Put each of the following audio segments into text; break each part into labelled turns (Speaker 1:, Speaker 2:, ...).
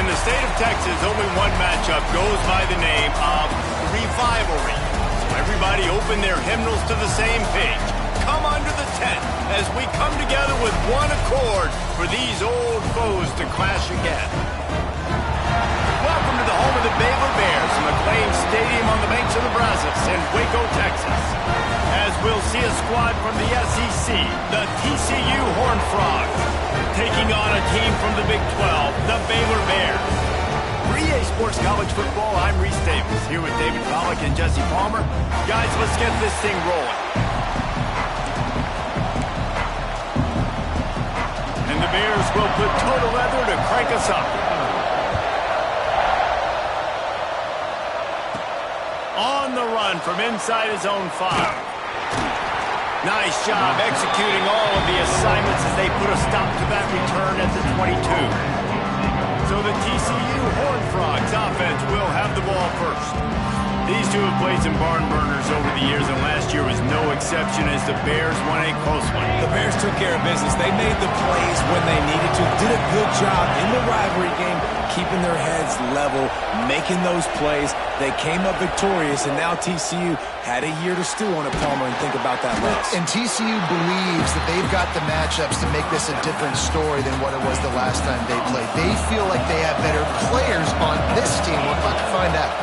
Speaker 1: the state of Texas, only one matchup goes by the name of Revivalry. So everybody open their hymnals to the same page. Come under the tent as we come together with one accord for these old foes to clash again. Welcome to the home of the Baylor Bears, McLean Stadium on the banks of the Brazos in Waco, Texas. As we'll see a squad from the SEC, the TCU Horned Frogs, taking on a team from the Big 12, the Baylor Bears. For EA Sports College Football, I'm Reese Davis, here with David Pollack and Jesse Palmer. Guys, let's get this thing rolling. And the Bears will put total leather to crank us up. On the run from inside his own 5. Nice job executing all of the assignments as they put a stop to that return at the 22. So the TCU Horned Frogs offense will have the ball first. These two have played some barn burners over the years, and last year was no exception as the Bears won a close one.
Speaker 2: The Bears took care of business. They made the plays when they needed to. Did a good job in the rivalry game, keeping their heads level, making those plays. They came up victorious, and now TCU had a year to stew on it, Palmer, and think about that loss.
Speaker 3: And TCU believes that they've got the matchups to make this a different story than what it was the last time they played. They feel like they have better players on this team. We're about to find out.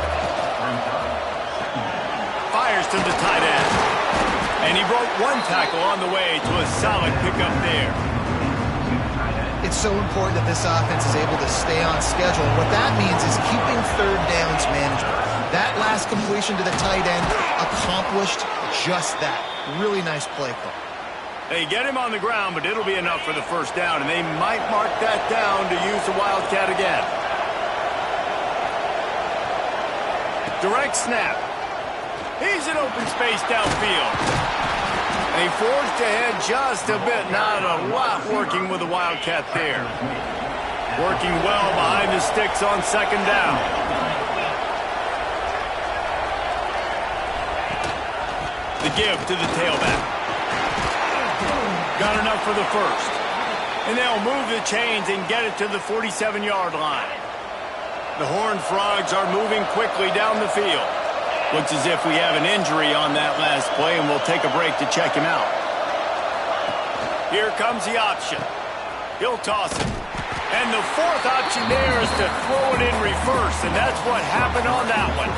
Speaker 1: Fires to the tight end. And he broke one tackle on the way to a solid pickup there.
Speaker 3: It's so important that this offense is able to stay on schedule. And what that means is keeping third downs manageable. That last completion to the tight end accomplished just that. Really nice play call.
Speaker 1: They get him on the ground, but it'll be enough for the first down, and they might mark that down to use the Wildcat again. Direct snap. He's in open space downfield. They forced ahead just a bit. Not a lot working with the Wildcat there. Working well behind the sticks on second down. The give to the tailback. Got enough for the first. And they'll move the chains and get it to the 47-yard line. The Horned Frogs are moving quickly down the field. Looks as if we have an injury on that last play, and we'll take a break to check him out. Here comes the option. He'll toss it. And the fourth option there is to throw it in reverse, and that's what happened on that one.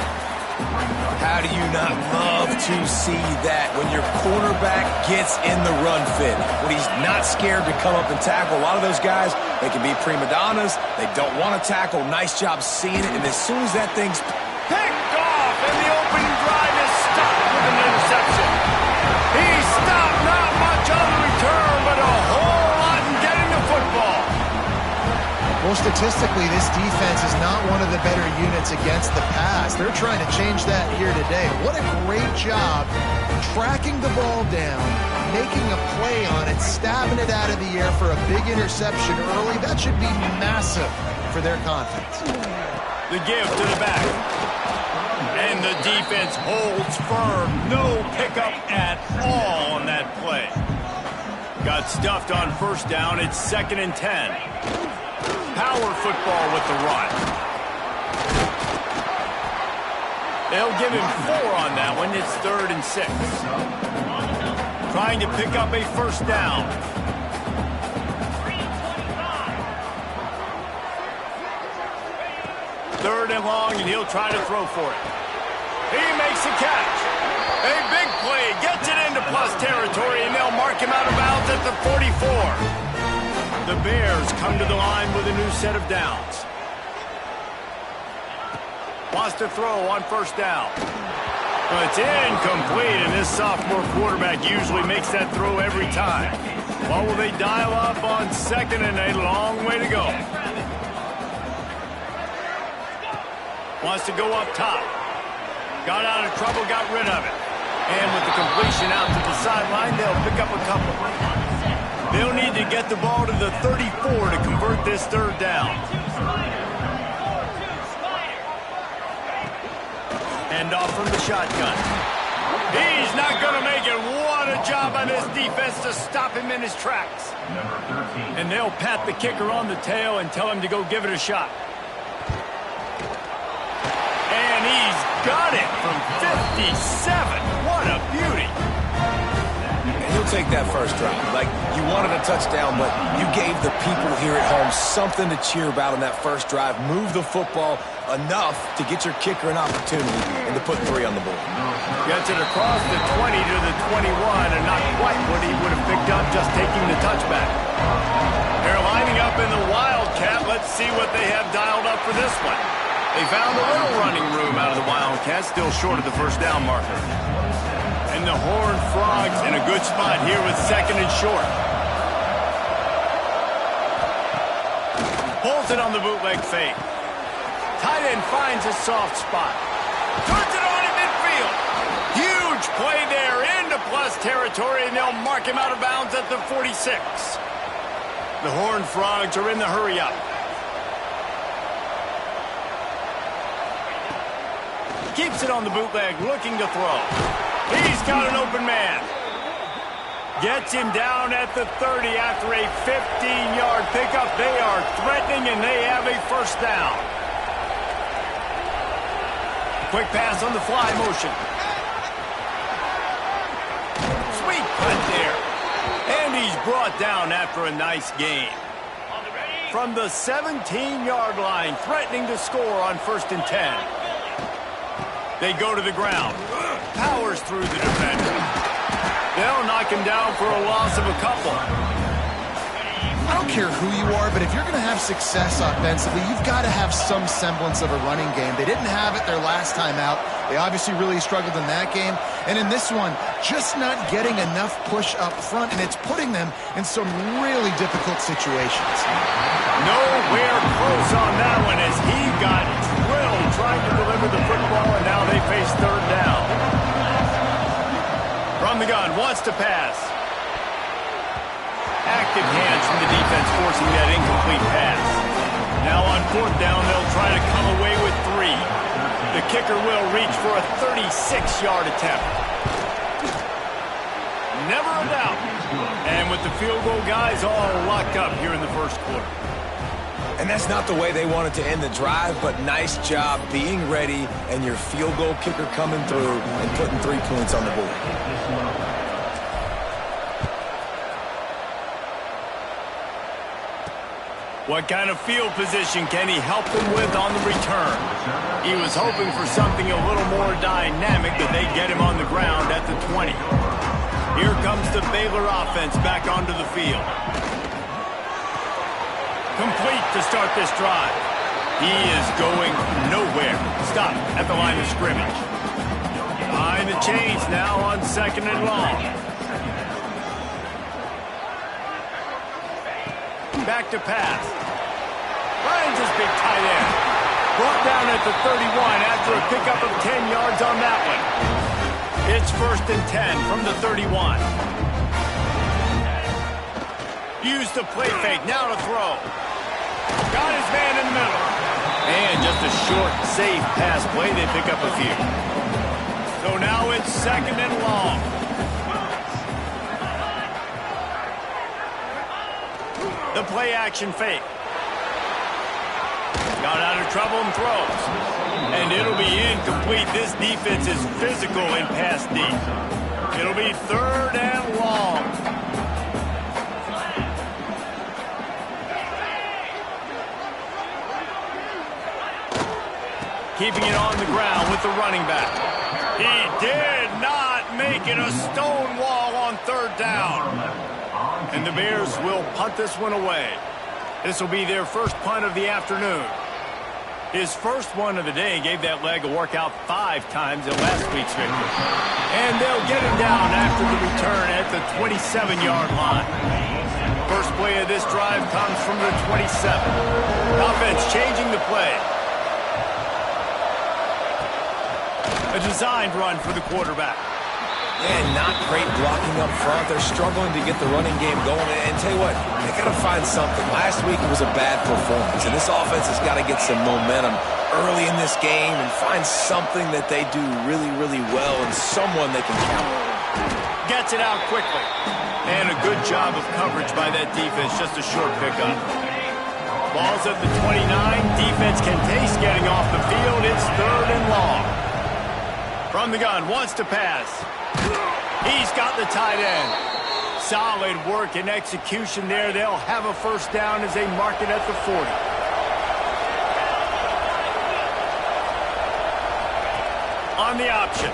Speaker 2: How do you not love to see that when your quarterback gets in the run fit, when he's not scared to come up and tackle? A lot of those guys, they can be prima donnas. They don't want to tackle. Nice job seeing it, and as soon as that thing's
Speaker 1: picked off, and the opening drive is stopped with an interception. He stopped not much on the return, but a whole lot in getting the football.
Speaker 3: Well, statistically, this defense is not one of the better units against the pass. They're trying to change that here today. What a great job tracking the ball down, making a play on it, stabbing it out of the air for a big interception early. That should be massive for their confidence.
Speaker 1: The give to the back. And the defense holds firm. No pickup at all on that play. Got stuffed on first down. It's 2nd and 10. Power football with the run. They'll give him 4 on that one. It's 3rd and 6. Trying to pick up a first down. Third and long, and he'll try to throw for it. He makes the catch. A big play. Gets it into plus territory, and they'll mark him out of bounds at the 44. The Bears come to the line with a new set of downs. Wants to throw on first down. Well, it's incomplete, and this sophomore quarterback usually makes that throw every time. What will they dial up on 2nd and a long way to go? Wants to go up top. Got out of trouble, got rid of it. And with the completion out to the sideline, they'll pick up a couple. They'll need to get the ball to the 34 to convert this third down. Hand off from the shotgun. He's not going to make it. What a job by this defense to stop him in his tracks. And they'll pat the kicker on the tail and tell him to go give it a shot. got it from 57. What a beauty.
Speaker 2: And he'll take that first drive. Like, you wanted a touchdown, but you gave the people here at home something to cheer about on that first drive. Move the football enough to get your kicker an opportunity and to put 3 on the board.
Speaker 1: Gets it across the 20 to the 21, and not quite what he would have picked up just taking the touchback. They're lining up in the Wildcat. Let's see what they have dialed up for this one. They found a little running room out of the Wildcat, still short of the first down marker. And the Horned Frogs in a good spot here with 2nd and short. Pulls it on the bootleg fake. Tight end finds a soft spot. Turns it on in midfield. Huge play there into plus territory, and they'll mark him out of bounds at the 46. The Horned Frogs are in the hurry-up. Keeps it on the bootleg, looking to throw. He's got an open man. Gets him down at the 30 after a 15-yard pickup. They are threatening, and they have a first down. Quick pass on the fly motion. Sweet cut there. And he's brought down after a nice gain. From the 17-yard line, threatening to score on 1st and 10. They go to the ground. Powers through the defender. They'll knock him down for a loss of a couple.
Speaker 3: I don't care who you are, but if you're going to have success offensively, you've got to have some semblance of a running game. They didn't have it their last time out. They obviously really struggled in that game. And in this one, just not getting enough push up front, and it's putting them in some really difficult situations.
Speaker 1: Nowhere close on that one as he got drilled trying to deliver the football, and now they face 3rd down. From the gun, wants to pass. Active hands from the defense forcing that incomplete pass. Now on 4th down, they'll try to come away with 3. The kicker will reach for a 36-yard attempt. Never a doubt. And with the field goal guys all locked up here in the first quarter.
Speaker 2: And that's not the way they wanted to end the drive, but nice job being ready and your field goal kicker coming through and putting 3 points on the board.
Speaker 1: What kind of field position can he help them with on the return? He was hoping for something a little more dynamic, that they'd get him on the ground at the 20. Here comes the Baylor offense back onto the field. Complete to start this drive. He is going nowhere. Stop at the line of scrimmage. Behind the chains now on 2nd and long. Back to pass. Finds his big tight end. Brought down at the 31 after a pickup of 10 yards on that one. It's 1st and 10 from the 31. Use the play fake, now to throw. Got his man in the middle. And just a short, safe pass play. They pick up a few. So now it's 2nd and long. The play action fake. Got out of trouble and throws. And it'll be incomplete. This defense is physical in pass deep. It'll be 3rd and long. Keeping it on the ground with the running back. He did not make it a stone wall on 3rd down. And the Bears will punt this one away. This will be their first punt of the afternoon. His first one of the day gave that leg a workout 5 times in last week's victory. And they'll get him down after the return at the 27-yard line. First play of this drive comes from the 27. Offense changing the play. A designed run for the quarterback.
Speaker 2: And not great blocking up front. They're struggling to get the running game going. And tell you what, they got to find something. Last week it was a bad performance, and this offense has got to get some momentum early in this game and find something that they do really, really well and someone they can count on.
Speaker 1: Gets it out quickly. And a good job of coverage by that defense. Just a short pickup. Ball's at the 29. Defense can taste getting off the field. It's 3rd and long. From the gun, wants to pass. He's got the tight end. Solid work and execution there. They'll have a first down as they mark it at the 40. On the option.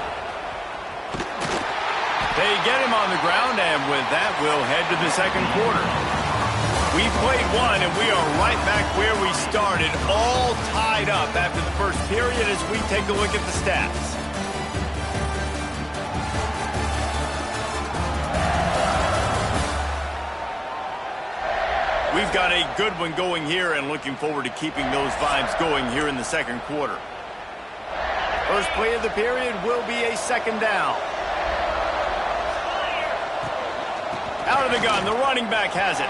Speaker 1: They get him on the ground, and with that, we'll head to the second quarter. We played one, and we are right back where we started, all tied up after the first period as we take a look at the stats. We've got a good one going here and looking forward to keeping those vibes going here in the second quarter. First play of the period will be a second down. Out of the gun, the running back has it.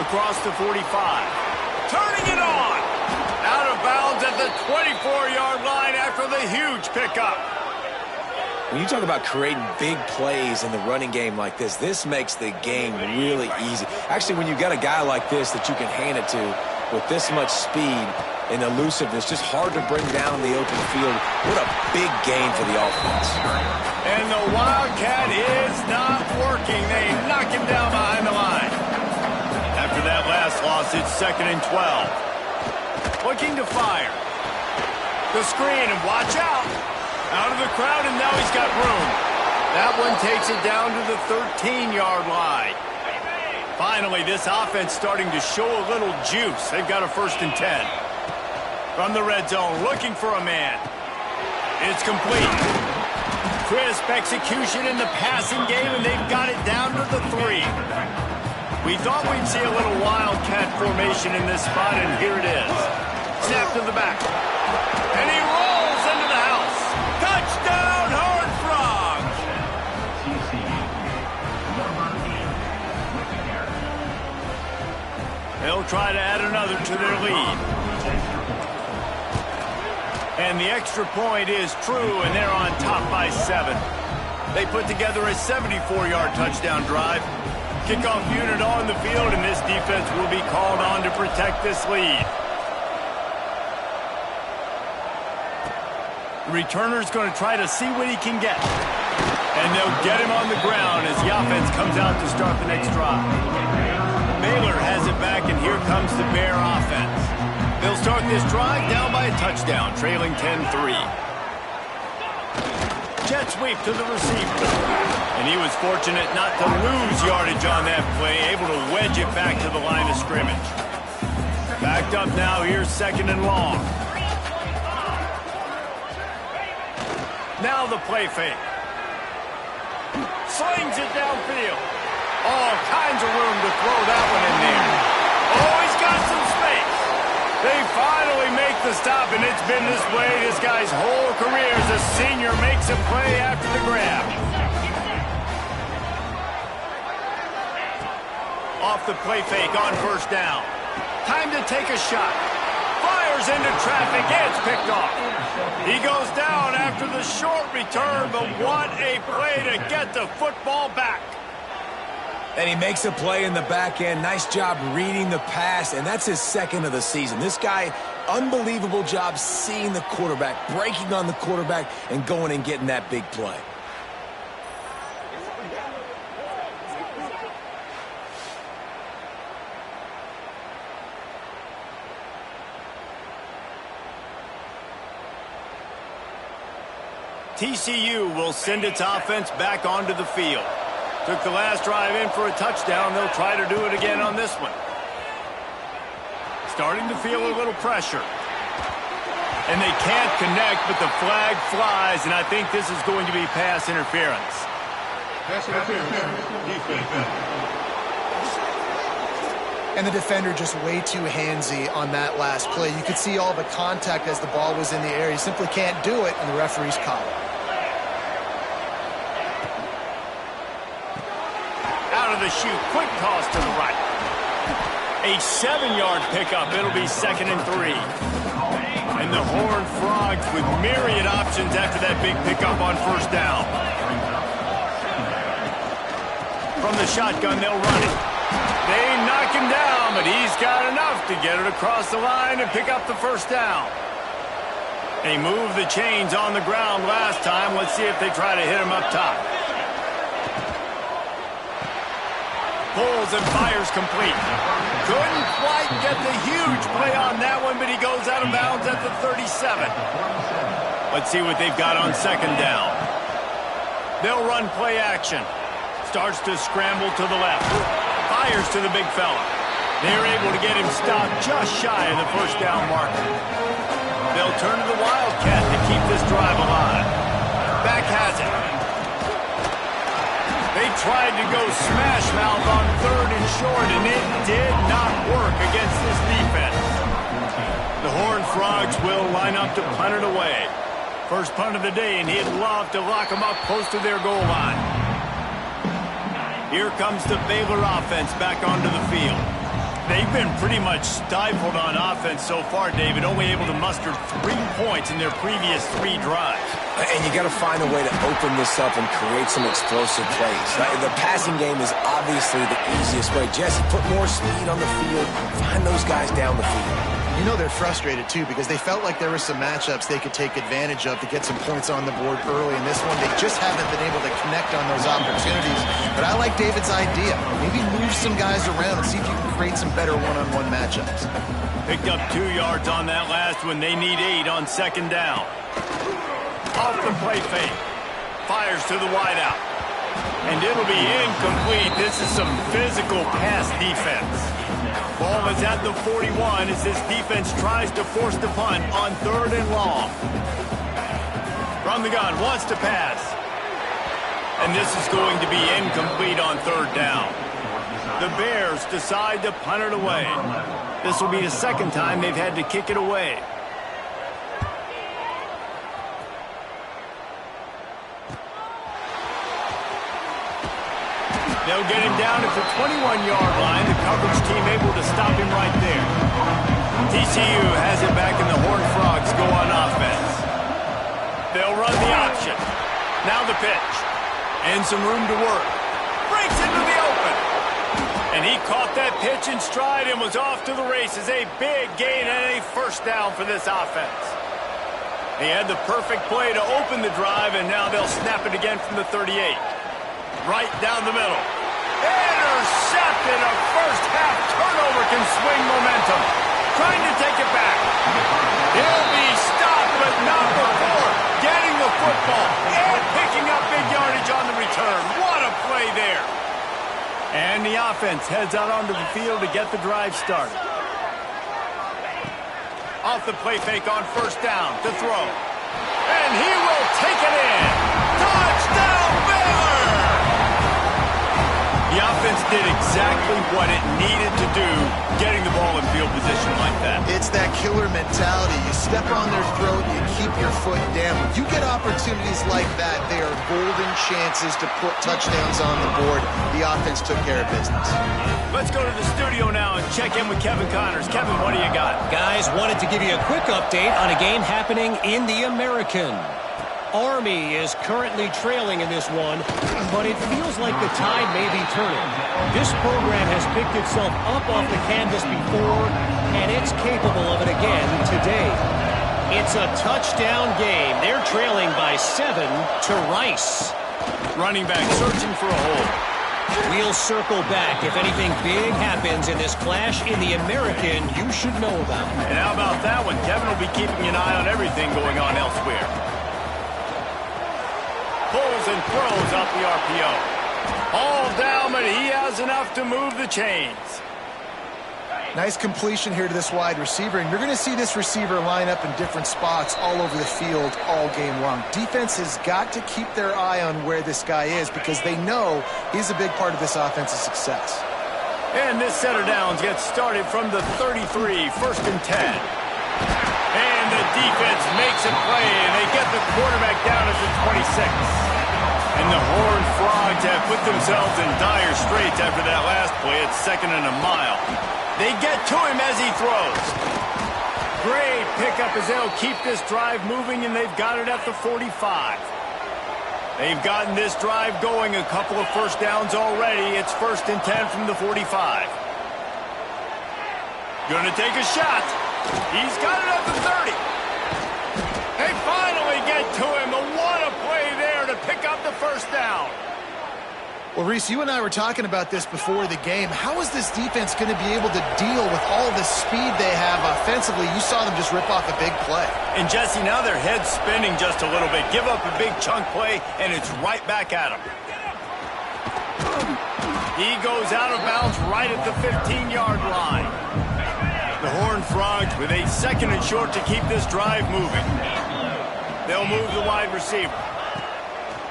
Speaker 1: Across the 45. Turning it on. Out of bounds at the 24-yard line after the huge pickup.
Speaker 2: When you talk about creating big plays in the running game like this makes the game really easy. Actually, when you've got a guy like this that you can hand it to with this much speed and elusiveness, just hard to bring down the open field. What a big game for the offense.
Speaker 1: And the Wildcat is not working. They knock him down behind the line. After that last loss, it's 2nd and 12. Looking to fire. The screen, and watch out. Out of the crowd, and now he's got room. That one takes it down to the 13-yard line. Finally, this offense starting to show a little juice. They've got a 1st and 10. From the red zone, looking for a man. It's complete. Crisp execution in the passing game, and they've got it down to the 3. We thought we'd see a little Wildcat formation in this spot, and here it is. Snap to the back. And he rolls into the house. Touchdown, Horned Frogs! They'll try to add another to their lead. And the extra point is true, and they're on top by 7. They put together a 74-yard touchdown drive. Kickoff unit on the field, and this defense will be called on to protect this lead. The returner's going to try to see what he can get. And they'll get him on the ground as the offense comes out to start the next drive. Baylor has it back, and here comes the Bear offense. They'll start this drive down by a touchdown, trailing 10-3. Jet sweep to the receiver. And he was fortunate not to lose yardage on that play, able to wedge it back to the line of scrimmage. Backed up now, here's 2nd and long. Now the play fake. Slings it downfield. All kinds of room to throw that one in there. Oh, he's got some space. They finally make the stop, and it's been this way this guy's whole career as a senior makes a play after the grab. Off the play fake on 1st down. Time to take a shot. Fires into traffic. It's picked off. He goes down after the short return, but what a play to get the football back.
Speaker 2: And he makes a play in the back end. Nice job reading the pass, and that's his 2nd of the season. This guy, unbelievable job seeing the quarterback, breaking on the quarterback, and going and getting that big play.
Speaker 1: TCU will send its offense back onto the field. Took the last drive in for a touchdown. They'll try to do it again on this one. Starting to feel a little pressure. And they can't connect, but the flag flies, and I think this is going to be pass interference.
Speaker 4: Pass interference. Defense.
Speaker 3: And the defender just way too handsy on that last play. You could see all the contact as the ball was in the air. He simply can't do it, and the referee's caught it.
Speaker 1: Out of the chute, quick toss to the right. A 7-yard pickup. It'll be 2nd and 3. And the Horned Frogs with myriad options after that big pickup on 1st down. From the shotgun, they'll run it. They knock him down, but he's got enough to get it across the line and pick up the 1st down. They moved the chains on the ground last time. Let's see if they try to hit him up top. Pulls and fires complete. Couldn't quite get the huge play on that one, but he goes out of bounds at the 37. Let's see what they've got on second down. They'll run play action. Starts to scramble to the left. Fires to the big fella. They're able to get him stopped just shy of the first down marker. They'll turn to the Wildcat to keep this drive alive. Back has it. They tried to go smash mouth on third and short, and it did not work against this defense. The Horned Frogs will line up to punt it away. First punt of the day, and he'd love to lock them up close to their goal line. Here comes the Baylor offense back onto the field. They've been pretty much stifled on offense so far, David, only able to muster 3 points in their previous 3 drives.
Speaker 2: And you got to find a way to open this up and create some explosive plays. The passing game is obviously the easiest way. Jesse, put more speed on the field. Find those guys down the field.
Speaker 3: You know they're frustrated, too, because they felt like there were some matchups they could take advantage of to get some points on the board early. In this one, they just haven't been able to connect on those opportunities. But I like David's idea. Maybe move some guys around and see if you can create some better one-on-one matchups.
Speaker 1: Picked up 2 yards on that last one. They need 8 on second down. Off the play fake. Fires to the wideout. And it'll be incomplete. This is some physical pass defense. Ball is at the 41 as this defense tries to force the punt on third and long. From the gun, wants to pass. And this is going to be incomplete on third down. The Bears decide to punt it away. This will be the second time they've had to kick it away. They'll get him down at the 21-yard line. The coverage team able to stop him right there. TCU has it back, and the Horned Frogs go on offense. They'll run the option. Now the pitch. And some room to work. Breaks into the open. And he caught that pitch in stride and was off to the races. A big gain and a first down for this offense. They had the perfect play to open the drive, and now they'll snap it again from the 38. Right down the middle. Intercepted. A first-half turnover can swing momentum. Trying to take it back. He'll be stopped, but not before getting the football and picking up big yardage on the return. What a play there. And the offense heads out onto the field to get the drive started. Off the play fake on first down to throw. And he will take it in. Touchdown, Baylor! The offense did exactly what it needed to do, getting the ball in field position like that.
Speaker 3: It's that killer mentality. You step on their throat, you keep your foot down. When you get opportunities like that, they are golden chances to put touchdowns on the board. The offense took care of business.
Speaker 1: Let's go to the studio now and check in with Kevin Connors. Kevin, what do you got?
Speaker 5: Guys, wanted to give you a quick update on a game happening in the American. Army is currently trailing in this one, but it feels like the tide may be turning. This program has picked itself up off the canvas before, and it's capable of it again today. It's a touchdown game. They're trailing by 7 to Rice.
Speaker 1: Running back searching for a hole.
Speaker 5: We'll circle back if anything big happens in this clash in the American you should know about.
Speaker 1: And how about that one? Kevin will be keeping an eye on everything going on elsewhere. Pulls and throws out the RPO. All down, but he has enough to move the chains.
Speaker 3: Nice completion here to this wide receiver, and you're going to see this receiver line up in different spots all over the field all game long. Defense has got to keep their eye on where this guy is because they know he's a big part of this offense's success.
Speaker 1: And this set of downs gets started from the 33, first and 10. And the defense makes a play, and they get the quarterback down at the 26. And the Horned Frogs have put themselves in dire straits after that last play. It's second and a mile. They get to him as he throws. Great pickup as they'll keep this drive moving, and they've got it at the 45. They've gotten this drive going, a couple of first downs already. It's first and 10 from the 45. Gonna take a shot. He's got it at the 30.
Speaker 3: Well, Reese, you and I were talking about this before the game. How is this defense going to be able to deal with all the speed they have offensively? You saw them just rip off a big play.
Speaker 1: And, Jesse, now their head's spinning just a little bit. Give up a big chunk play, and it's right back at them. He goes out of bounds right at the 15-yard line. The Horned Frogs with a 2nd and short to keep this drive moving. They'll move the wide receiver.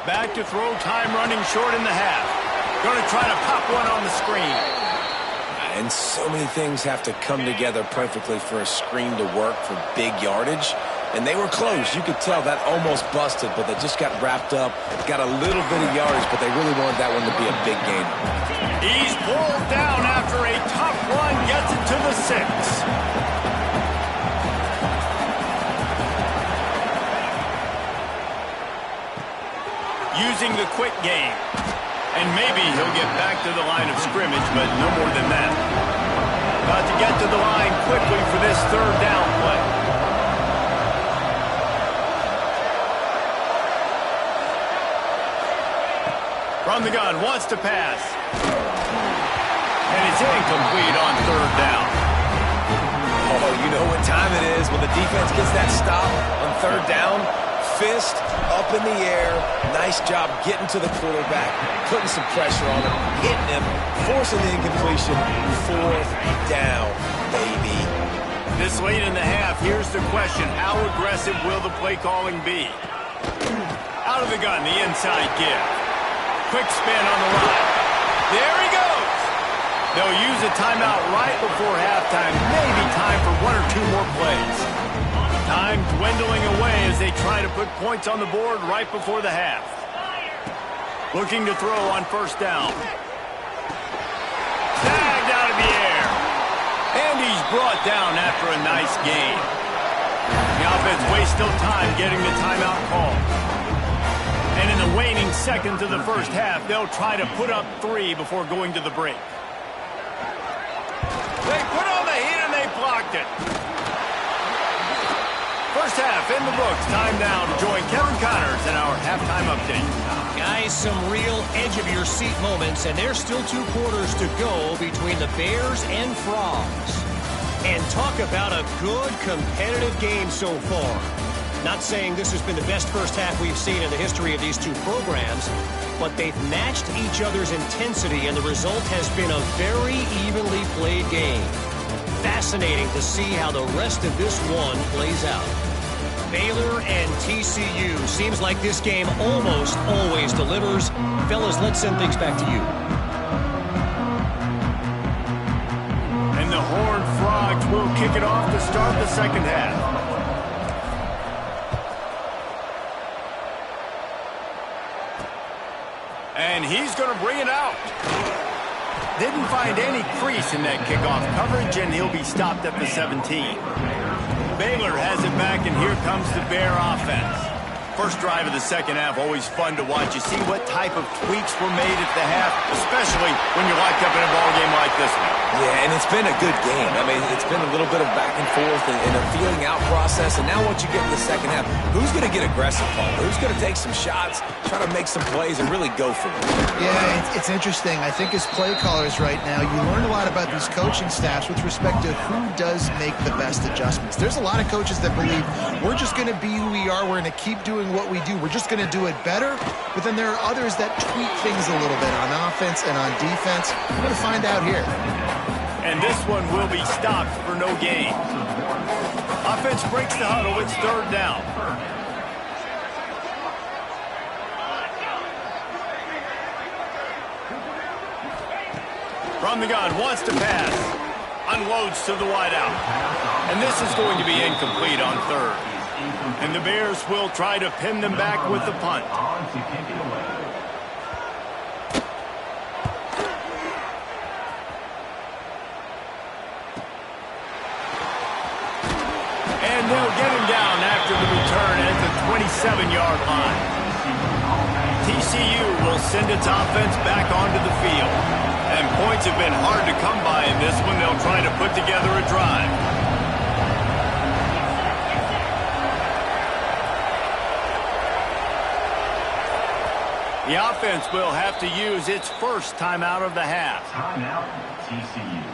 Speaker 1: Back to throw, time running short in the half. Going to try to pop one on the screen.
Speaker 2: And so many things have to come together perfectly for a screen to work for big yardage. And they were close. You could tell that almost busted, but they just got wrapped up, got a little bit of yardage, but they really wanted that one to be a big game.
Speaker 1: He's pulled down after a tough run, gets it to the 6. Using the quick game. And maybe he'll get back to the line of scrimmage, but no more than that. About to get to the line quickly for this 3rd down play. From the gun, wants to pass. And it's incomplete on 3rd down.
Speaker 2: Oh, you know what time it is when the defense gets that stop on 3rd down. Fist up in the air. Nice job getting to the quarterback, putting some pressure on him, hitting him, forcing the incompletion. 4th down, baby.
Speaker 1: This late in the half, here's the question. How aggressive will the play calling be? Out of the gun, the inside give. Quick spin on the line. There he goes. They'll use a timeout right before halftime. Maybe time for 1 or 2 more plays. Time dwindling away as they try to put points on the board right before the half. Looking to throw on 1st down. Snagged out of the air. And he's brought down after a nice gain. The offense wastes no time getting the timeout call. And in the waning seconds of the 1st half, they'll try to put up 3 before going to the break. They put on the heat and they blocked it. 1st half in the books. Time now to join Kevin Connors in our halftime update.
Speaker 5: Guys, some real edge-of-your-seat moments, and there's still 2 quarters to go between the Bears and Frogs. And talk about a good competitive game so far. Not saying this has been the best 1st half we've seen in the history of these 2 programs, but they've matched each other's intensity, and the result has been a very evenly played game. Fascinating to see how the rest of this one plays out. Baylor and TCU. Seems like this game almost always delivers. Fellas, let's send things back to you.
Speaker 1: And the Horned Frogs will kick it off to start the 2nd half. And he's going to bring it out. Didn't find any crease in that kickoff coverage, and he'll be stopped at the 17. Baylor has it back, and here comes the Bear offense. First drive of the 2nd half, always fun to watch. You see what type of tweaks were made at the half, especially when you're locked up in a ball game like this one.
Speaker 2: Yeah, and it's been a good game. I mean, it's been a little bit of back and forth and a feeling out process. And now once you get in the 2nd half, who's going to get aggressive, Paul? Who's going to take some shots, try to make some plays, and really go for it?
Speaker 3: Yeah, it's interesting. I think as play callers right now, you learn a lot about these coaching staffs with respect to who does make the best adjustments. There's a lot of coaches that believe we're just going to be who we are. We're going to keep doing what we do. We're just going to do it better. But then there are others that tweak things a little bit on offense and on defense. We're going to find out here.
Speaker 1: And this one will be stopped for no gain. Offense breaks the huddle. It's 3rd down. From the gun, wants to pass. Unloads to the wideout. And this is going to be incomplete on 3rd. And the Bears will try to pin them back with the punt. And they'll get him down after the return at the 27-yard line. TCU will send its offense back onto the field. And points have been hard to come by in this one. They'll try to put together a drive. The offense will have to use its first timeout of the half.
Speaker 6: Timeout, TCU.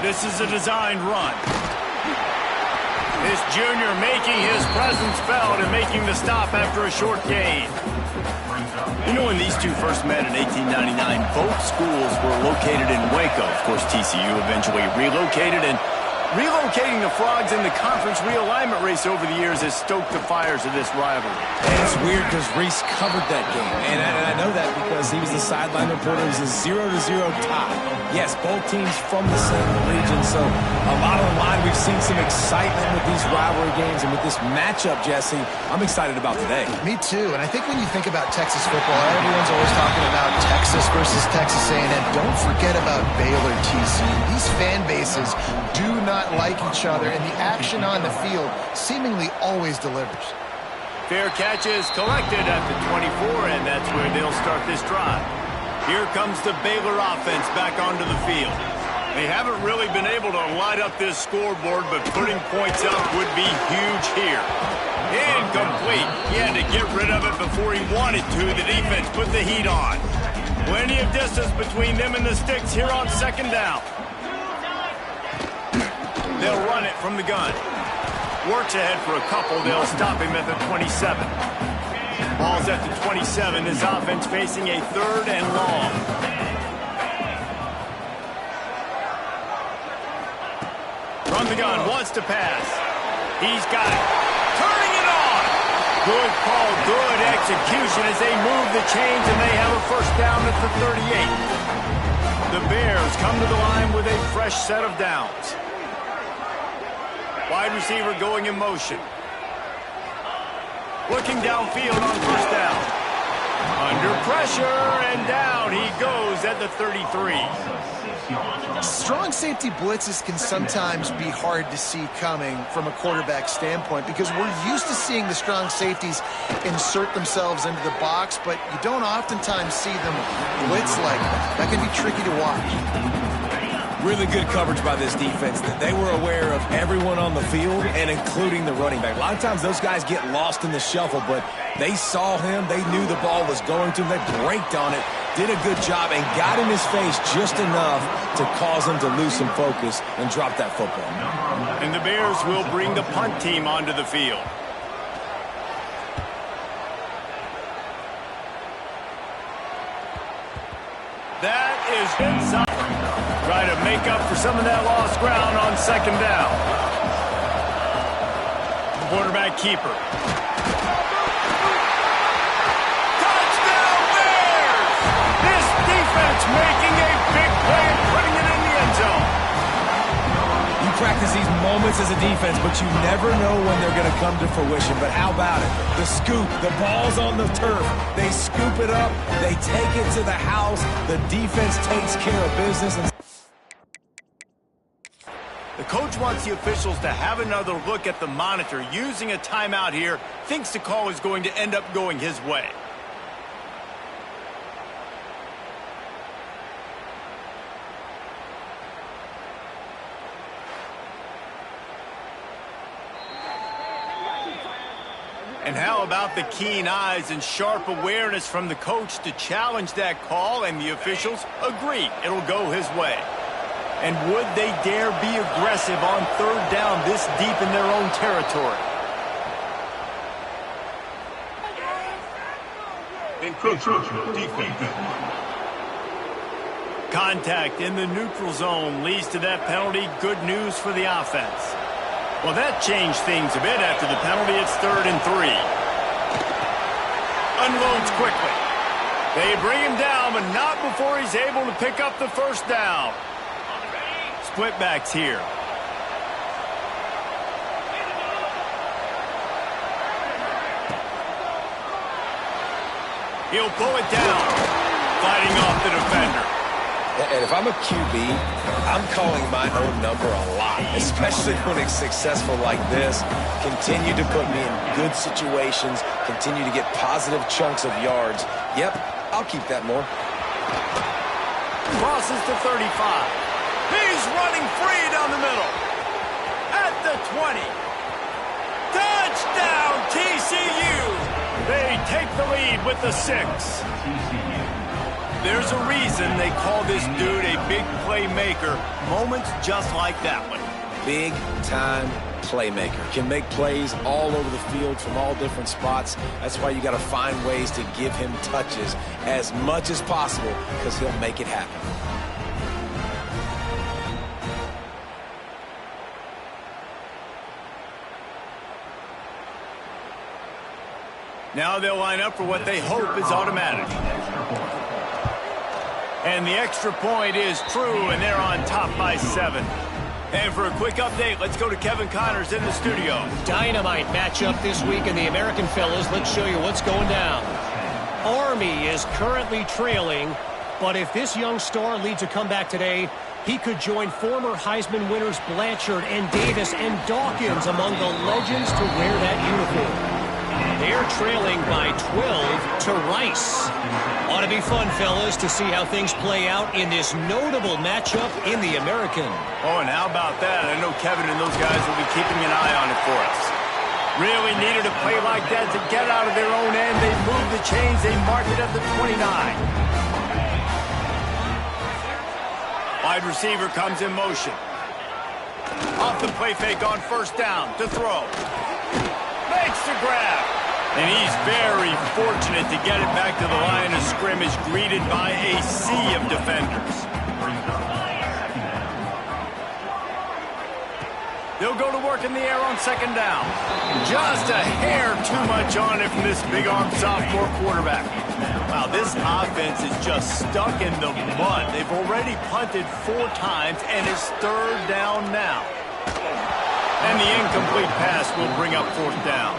Speaker 1: This is a designed run. This junior making his presence felt and making the stop after a short gain. You know, when these two first met in 1899, both schools were located in Waco. Of course, TCU eventually relocated, and relocating the Frogs in the conference realignment race over the years has stoked the fires of this rivalry.
Speaker 2: And it's weird because Reese covered that game. And I know that because he was the sideline reporter. It was a 0-0 tie. Yes, both teams from the same region. So a lot on the line. We've seen some excitement with these rivalry games. And with this matchup, Jesse, I'm excited about today.
Speaker 3: Me too. And I think when you think about Texas football, everyone's always talking about Texas versus Texas A&M. Don't forget about Baylor TCU. These fan bases do not like each other, and the action on the field seemingly always delivers.
Speaker 1: Fair catch is collected at the 24, and that's where they'll start this drive. Here comes the Baylor offense back onto the field. They haven't really been able to light up this scoreboard, but putting points up would be huge here. Incomplete. He had to get rid of it before he wanted to. The defense put the heat on. Plenty of distance between them and the sticks here on second down. They'll run it from the gun. Works ahead for a couple. They'll stop him at the 27. Ball's at the 27. His offense facing a 3rd and long. From the gun, wants to pass. He's got it. Turning it on. Good call, good execution as they move the chains, and they have a first down at the 38. The Bears come to the line with a fresh set of downs. Wide receiver going in motion. Looking downfield on first down. Under pressure, and down he goes at the 33.
Speaker 3: Strong safety blitzes can sometimes be hard to see coming from a quarterback standpoint because we're used to seeing the strong safeties insert themselves into the box, but you don't oftentimes see them blitz like that. That can be tricky to watch.
Speaker 2: Really good coverage by this defense. They were aware of everyone on the field and including the running back. A lot of times those guys get lost in the shuffle, but they saw him. They knew the ball was going to him. They braked on it, did a good job, and got in his face just enough to cause him to lose some focus and drop that football.
Speaker 1: And the Bears will bring the punt team onto the field. That is inside. Try to make up for some of that lost ground on second down. Quarterback keeper. Touchdown Bears! This defense making a big play and putting it in the end zone.
Speaker 2: You practice these moments as a defense, but you never know when they're going to come to fruition. But how about it? The scoop, the ball's on the turf. They scoop it up. They take it to the house. The defense takes care of business.
Speaker 1: The coach wants the officials to have another look at the monitor. Using a timeout here, thinks the call is going to end up going his way. And how about the keen eyes and sharp awareness from the coach to challenge that call, and the officials agree it'll go his way. And would they dare be aggressive on third down this deep in their own territory?
Speaker 4: Encroachment defense.
Speaker 1: Contact in the neutral zone leads to that penalty. Good news for the offense. Well, that changed things a bit after the penalty. It's 3rd and 3. Unloads quickly. They bring him down, but not before he's able to pick up the first down. Split backs here. He'll pull it down, fighting off the defender.
Speaker 2: And if I'm a QB, I'm calling my own number a lot, especially when it's successful like this. Continue to put me in good situations, continue to get positive chunks of yards. Yep, I'll keep that more.
Speaker 1: Crosses to 35. He's running free down the middle. the 20. Touchdown, TCU! They take the lead with the 6. There's a reason they call this dude a big playmaker. Moments just like that one.
Speaker 2: Big-time playmaker. Can make plays all over the field from all different spots. That's why you got to find ways to give him touches as much as possible because he'll make it happen.
Speaker 1: Now they'll line up for what they hope is automatic. And the extra point is true, and they're on top by 7. And for a quick update, let's go to Kevin Connors in the studio.
Speaker 5: Dynamite matchup this week in the American, fellas. Let's show you what's going down. Army is currently trailing, but if this young star leads a comeback today, he could join former Heisman winners Blanchard and Davis and Dawkins among the legends to wear that uniform. They're trailing by 12 to Rice. Ought to be fun, fellas, to see how things play out in this notable matchup in the American.
Speaker 1: Oh, and how about that? I know Kevin and those guys will be keeping an eye on it for us. Really needed a play like that to get out of their own end. They moved the chains. They mark it at the 29. Wide receiver comes in motion. Off the play fake on first down to throw. Makes the grab. And he's very fortunate to get it back to the line of scrimmage, greeted by a sea of defenders. They'll go to work in the air on second down. Just a hair too much on it from this big-armed sophomore quarterback. Wow, this offense is just stuck in the mud. They've already punted 4 times, and it's third down now. And the incomplete pass will bring up fourth down.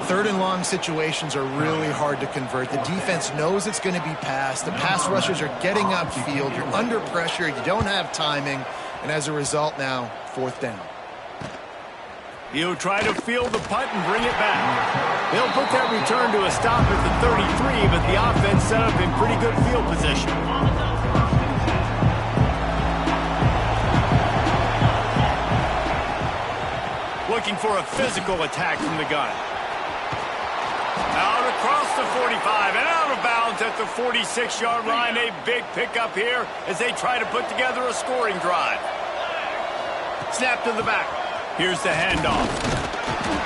Speaker 3: Third and long situations are really hard to convert. The defense knows it's going to be passed. The pass rushers are getting upfield. You're under pressure. You don't have timing. And as a result now, fourth down.
Speaker 1: He'll try to field the punt and bring it back. They'll put that return to a stop at the 33, but the offense set up in pretty good field position. Looking for a physical attack from the gun. Out across the 45 and out of bounds at the 46-yard line. A big pickup here as they try to put together a scoring drive. Snap to the back. Here's the handoff.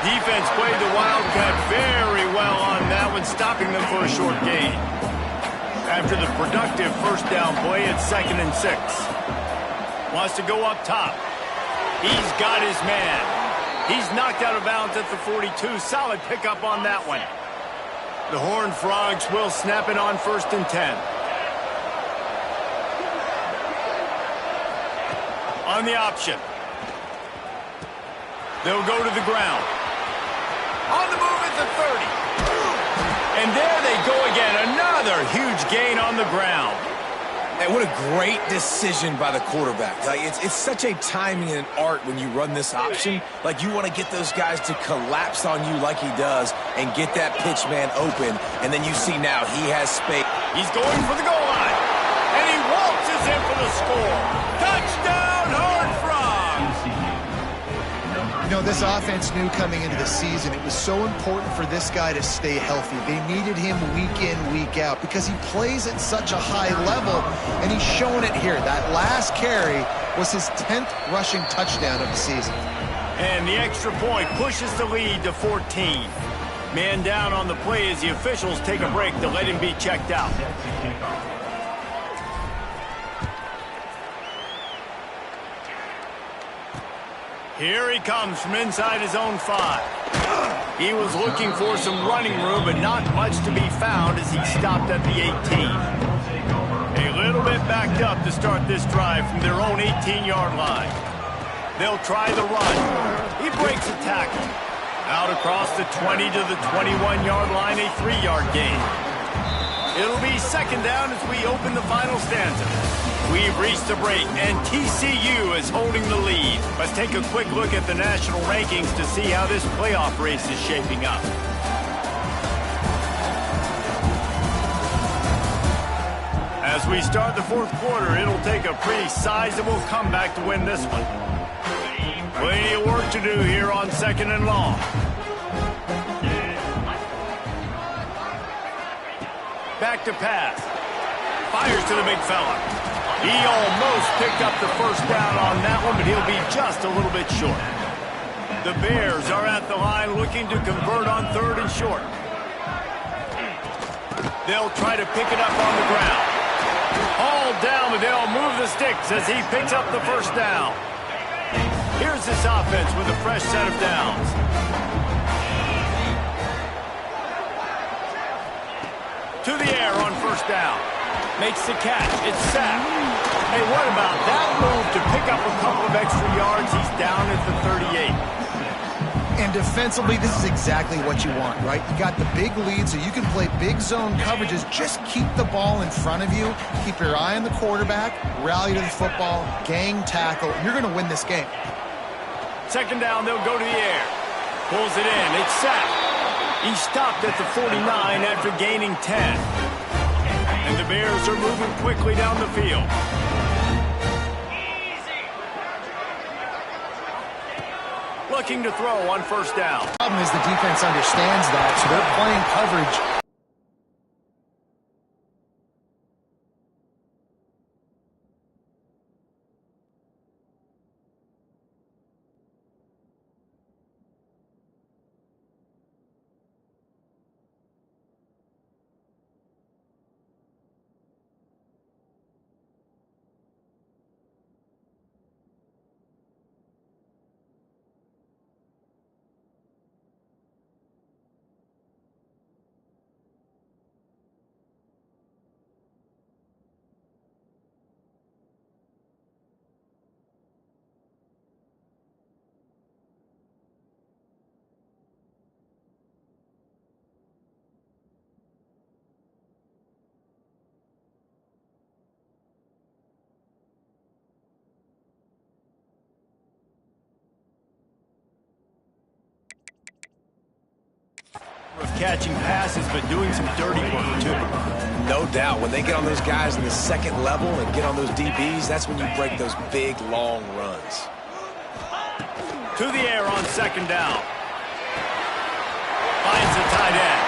Speaker 1: Defense played the Wildcat very well on that one, stopping them for a short gain. After the productive first down play, it's 2nd and 6. Wants to go up top. He's got his man. He's knocked out of bounds at the 42. Solid pickup on that one. The Horned Frogs will snap it on 1st and 10. On the option. They'll go to the ground. On the move at the 30. And there they go again. Another huge gain on the ground.
Speaker 2: And what a great decision by the quarterback. Like it's such a timing and an art when you run this option. Like you want to get those guys to collapse on you like he does and get that pitch man open. And then you see now he has space.
Speaker 1: He's going for the goal line. And he waltzes in for the score. Touchdown, Horned Frogs!
Speaker 3: You know, this offense knew coming into the season it was so important for this guy to stay healthy. They needed him week in, week out because he plays at such a high level, and he's shown it here. That last carry was his 10th rushing touchdown of the season.
Speaker 1: And the extra point pushes the lead to 14. Man down on the play as the officials take a break to let him be checked out. Here he comes from inside his own 5. He was looking for some running room, but not much to be found as he stopped at the 18. A little bit backed up to start this drive from their own 18-yard line. They'll try the run. He breaks a tackle. Out across the 20 to the 21-yard line, a 3-yard gain. It'll be 2nd down as we open the final stanza. We've reached the break, and TCU is holding the lead. Let's take a quick look at the national rankings to see how this playoff race is shaping up. As we start the 4th quarter, it'll take a pretty sizable comeback to win this one. Plenty of work to do here on 2nd and long. Back to pass. Fires to the big fella. He almost picked up the first down on that one, but he'll be just a little bit short. The Bears are at the line looking to convert on 3rd and short. They'll try to pick it up on the ground. Hauled down, but they'll move the sticks as he picks up the first down. Here's this offense with a fresh set of downs. To the air on 1st down. Makes the catch. It's sacked. Hey, what about that move to pick up a couple of extra yards? He's down at the 38.
Speaker 3: And defensively, this is exactly what you want, right? You got the big lead, so you can play big zone coverages. Just keep the ball in front of you. Keep your eye on the quarterback. Rally to the football. Gang tackle. You're going to win this game.
Speaker 1: 2nd down, they'll go to the air. Pulls it in. It's sacked. He stopped at the 49 after gaining 10. And the Bears are moving quickly down the field. Looking to throw on 1st down.
Speaker 3: The problem is the defense understands that, so they're playing coverage.
Speaker 1: Of catching passes, but doing some dirty work, too.
Speaker 2: No doubt. When they get on those guys in the 2nd level and get on those DBs, that's when you break those big, long runs.
Speaker 1: To the air on 2nd down. Finds the tight end.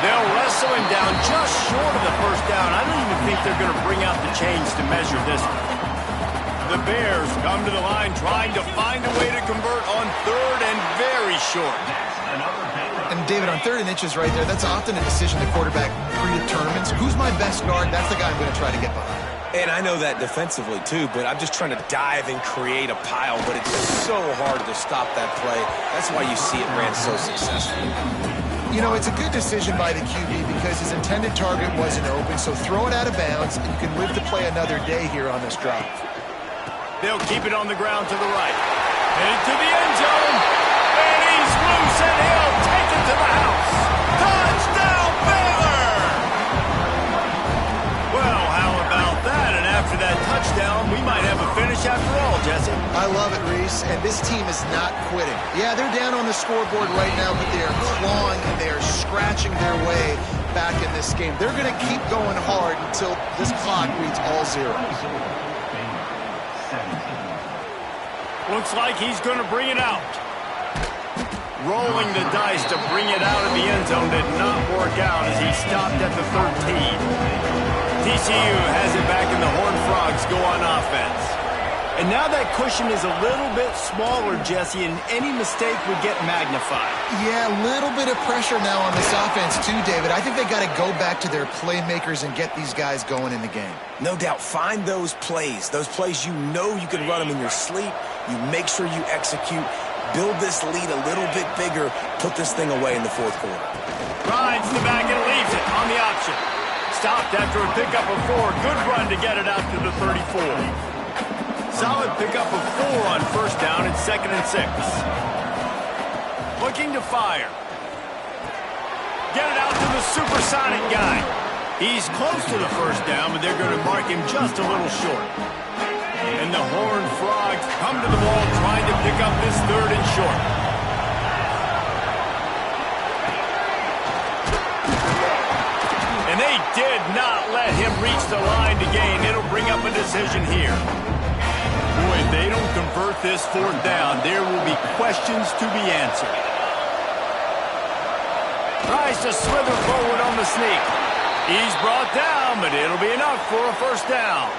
Speaker 1: They'll wrestle him down just short of the 1st down. I don't even think they're going to bring out the chains to measure this one. The Bears come to the line trying to find a way to convert on 3rd and very short.
Speaker 3: And David, on 3rd and inches right there, that's often a decision the quarterback predetermines. Who's my best guard? That's the guy I'm going to try to get behind.
Speaker 2: And I know that defensively, too, but I'm just trying to dive and create a pile, but it's so hard to stop that play. That's why you see it ran so successfully.
Speaker 3: You know, it's a good decision by the QB because his intended target wasn't open, so throw it out of bounds, and you can live to play another day here on this drive.
Speaker 1: They'll keep it on the ground to the right. Headed to the end zone. And he's loose, and he'll take it to the house. Touchdown, Baylor! Well, how about that? And after that touchdown, we might have a finish after all, Jesse.
Speaker 3: I love it, Reese, and this team is not quitting. Yeah, they're down on the scoreboard right now, but they are clawing and they are scratching their way back in this game. They're going to keep going hard until this clock reads all zeros.
Speaker 1: Looks like he's going to bring it out. Rolling the dice to bring it out of the end zone did not work out as he stopped at the 13. TCU has it back and the Horned Frogs go on offense. And now that cushion is a little bit smaller, Jesse, and any mistake would get magnified.
Speaker 3: Yeah, a little bit of pressure now on this offense too, David. I think they got to go back to their playmakers and get these guys going in the game.
Speaker 2: No doubt. Find those plays you know you can run them in your sleep. You make sure you execute. Build this lead a little bit bigger. Put this thing away in the 4th quarter.
Speaker 1: Rides the back and leaves it on the option. Stopped after a pickup of 4. Good run to get it out to the 34. Solid pickup of 4 on 1st down and 2nd and 6. Looking to fire. Get it out to the supersonic guy. He's close to the 1st down, but they're going to mark him just a little short. And the Horned Frogs come to the ball trying to pick up this 3rd and short. And they did not let him reach the line to gain. It'll bring up a decision here. Boy, if they don't convert this fourth down, there will be questions to be answered. Tries to slither forward on the sneak. He's brought down, but it'll be enough for a first down.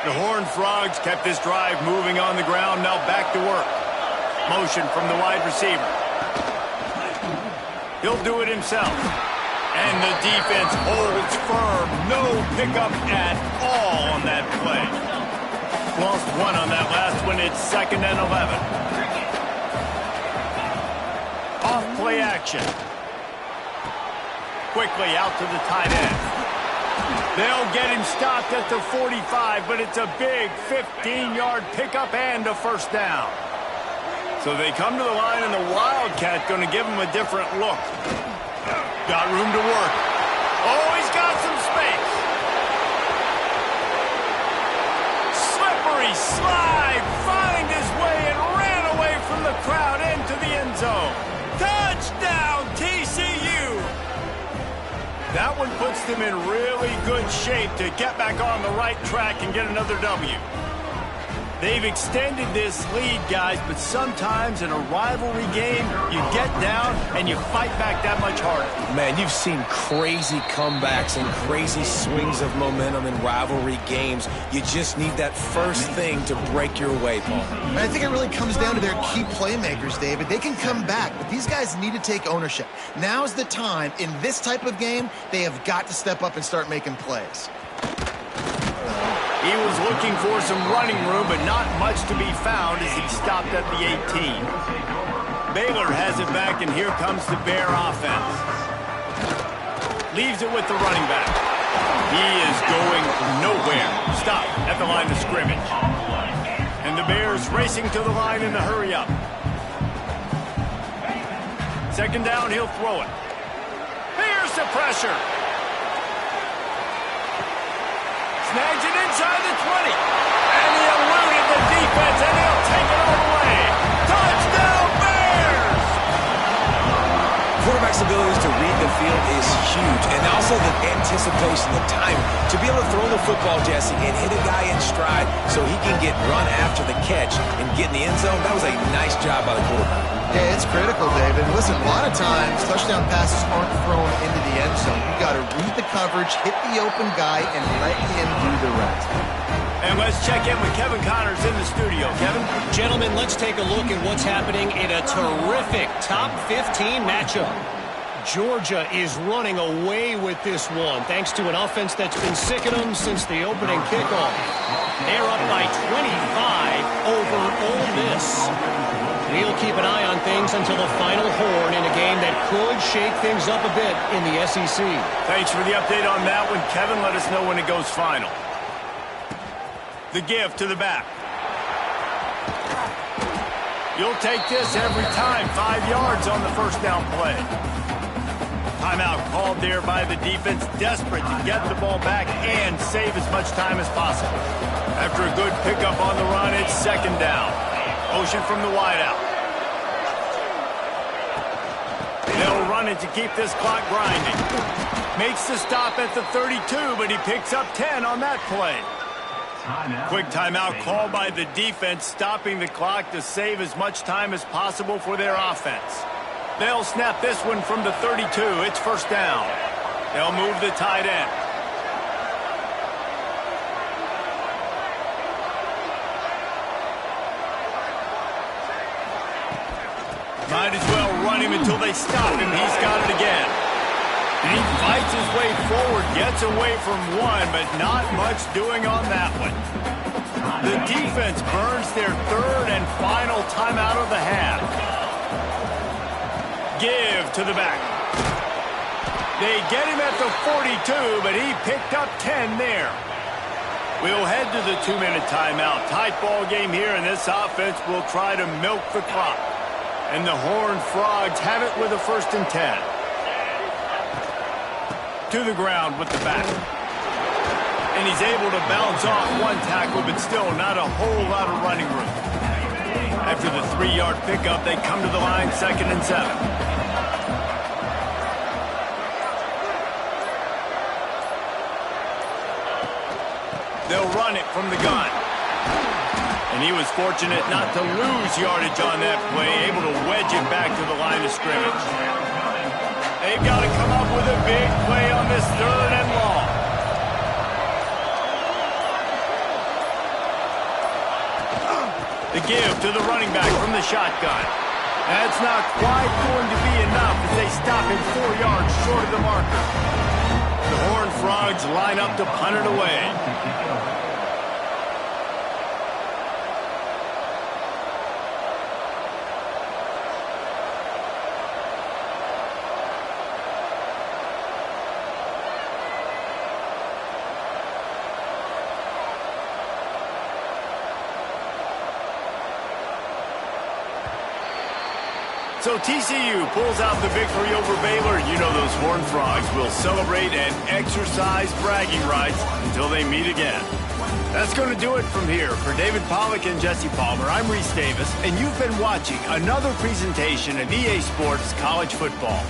Speaker 1: The Horned Frogs kept this drive moving on the ground, now back to work. Motion from the wide receiver. He'll do it himself. And the defense holds firm. No pickup at all on that play. Lost one on that last one. It's 2nd and 11. Off play action. Quickly out to the tight end. They'll get him stopped at the 45, but it's a big 15-yard pickup and a first down. So they come to the line, and the Wildcat going to give him a different look. Got room to work. Oh, he's got some space. Slippery slide, find his way and ran away from the crowd into the end zone. Touchdown, TCU! That one puts them in really good shape to get back on the right track and get another W. They've extended this lead, guys, but sometimes in a rivalry game, you get down and you fight back that much harder.
Speaker 2: Man, you've seen crazy comebacks and crazy swings of momentum in rivalry games. You just need that first thing to break your way, Paul.
Speaker 3: And I think it really comes down to their key playmakers, David. They can come back, but these guys need to take ownership. Now's the time. In this type of game, they have got to step up and start making plays.
Speaker 1: He was looking for some running room, but not much to be found as he stopped at the 18. Baylor has it back, and here comes the Bear offense. Leaves it with the running back. He is going nowhere. Stop at the line of scrimmage. And the Bears racing to the line in a hurry up. 2nd down, he'll throw it. Here's the pressure. Snags it inside the 20. And he eluded the defense, and he'll take it all the way. Touchdown, Bears!
Speaker 2: Quarterback's ability to read the field is huge, and also the anticipation, the time to be able to throw the football, Jesse, and hit a guy in stride so he can get run after the catch and get in the end zone. That was a nice job by the quarterback.
Speaker 3: Yeah, it's critical, David. Listen, a lot of times, touchdown passes aren't thrown into the end zone. You've got to read the coverage, hit the open guy, and let him do the rest.
Speaker 1: And let's check in with Kevin Connors in the studio. Kevin?
Speaker 5: Gentlemen, let's take a look at what's happening in a terrific top 15 matchup. Georgia is running away with this one, thanks to an offense that's been sicking them since the opening kickoff. They're up by 25 over Ole Miss. We'll keep an eye on things until the final horn in a game that could shake things up a bit in the SEC.
Speaker 1: Thanks for the update on that one, Kevin. Let us know when it goes final. The give to the back. You'll take this every time. 5 yards on the first down play. Timeout called there by the defense, desperate to get the ball back and save as much time as possible. After a good pickup on the run, it's 2nd down. Motion from the wideout. They'll run it to keep this clock grinding. Makes the stop at the 32, but he picks up 10 on that play. Quick timeout called by the defense, stopping the clock to save as much time as possible for their offense. They'll snap this one from the 32. It's 1st down. They'll move the tight end. Might as well run him until they stop him. He's got it again. And he fights his way forward, gets away from one, but not much doing on that one. The defense burns their 3rd and final timeout of the half. Give to the back. They get him at the 42, but he picked up 10 there. We'll head to the 2-minute timeout. Tight ball game here, and this offense will try to milk the clock. And the Horned Frogs have it with a 1st and 10. To the ground with the back. And he's able to bounce off one tackle, but still not a whole lot of running room. After the 3-yard pickup, they come to the line, 2nd and 7. They'll run it from the gun. And And he was fortunate not to lose yardage on that play, able to wedge it back to the line of scrimmage. They've got to come up with a big play on this 3rd and long. The give to the running back from the shotgun. That's not quite going to be enough as they stop him 4 yards short of the marker. The Horned Frogs line up to punt it away. So TCU pulls out the victory over Baylor. You know those Horned Frogs will celebrate and exercise bragging rights until they meet again. That's going to do it from here. For David Pollack and Jesse Palmer, I'm Reese Davis, and you've been watching another presentation of EA Sports College Football.